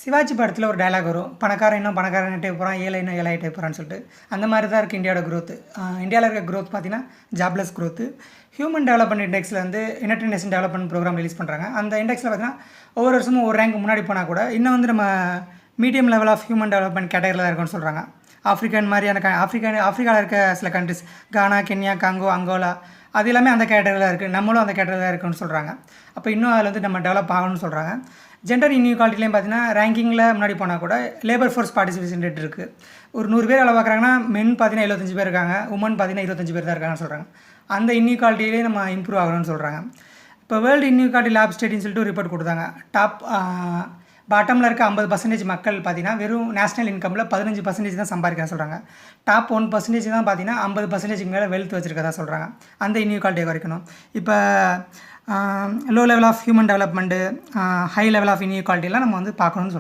சிவாஜி படத்தில் ஒரு டயலாக் வரும். பணக்காரன் இன்னும் பணக்காரனாகிட்டே போகிறான், ஏழை இன்னும் ஏழையாகிட்டே போகிறான்னு சொல்லிட்டு. அந்த மாதிரி தான் இருக்குது இந்தியாவோட குரோத். இந்தியாவில் இருக்க குரோத் பார்த்தீங்கன்னா ஜாப்லெஸ் குரோத்து. ஹியூமன் டெவலப்மெண்ட் இண்டெக்ஸில் வந்து united nation development programme release பண்ணுறாங்க. அந்த இண்டெக்ஸில் பார்த்தீங்கன்னா ஒவ்வொரு வருஷமும் ஒரு ரேங்க் முன்னாடி போனால் கூட இன்னும் வந்து நம்ம medium level of human development கேட்டகரியில் தான் இருக்குன்னு சொல்கிறாங்க. ஆஃப்ரிக்கன் மாதிரியான ஆஃப்ரிக்காவில் இருக்க சில countries Ghana, Kenya, Congo, Angola அது எல்லாமே அந்த கேட்டகரியில் இருக்குது. நம்மளும் அந்த கேட்டகரியில் இருக்குன்னு சொல்கிறாங்க. அப்போ இன்னும் அதில் வந்து நம்ம டெவலப் ஆகணும்னு சொல்கிறாங்க. ஜெண்டர் இன்இக்வாலிட்டிலையும் பார்த்தீங்கன்னா ரேங்கிங்கில் முன்னாடி போனால் கூட லேபர் ஃபோர்ஸ் பார்ட்டிசிபேஷன் ரேட் இருக்குது. ஒரு 100 பேர் வேலை பார்க்குறாங்கன்னா மென் பார்த்தீங்கன்னா 75 பேர் இருக்காங்க, உமன் பார்த்தீங்கன்னா 25 பேர் தான் இருக்காங்கன்னு சொல்கிறாங்க. அந்த இன்இக்வாலிட்டியிலே நம்ம இம்ப்ரூவ் ஆகணும்னு சொல்கிறாங்க. இப்போ வேர்ல்டு இன்இக்வாலிட்டி லேப் ஸ்டடின்னு சொல்லிட்டு ஒரு ரிப்போர்ட் கொடுத்தாங்க. பாட்டமில் இருக்க 50% மக்கள் பார்த்தீங்கன்னா வெறும் நேஷனல் இன்கமில் 15% தான் சம்பாதிக்கிறேன்னு சொல்கிறாங்க. டாப் 1% தான் பார்த்தீங்கன்னா 50%க்கு மேலே வெல்த் வச்சுருக்கதா சொல்கிறாங்க. அந்த இன்இக்வாலிட்டியை குறைக்கணும். இப்போ low level of human development, high level of இன்இக்வாலிட்டிலாம் நம்ம வந்து பார்க்கணும்னு சொல்கிறாங்க.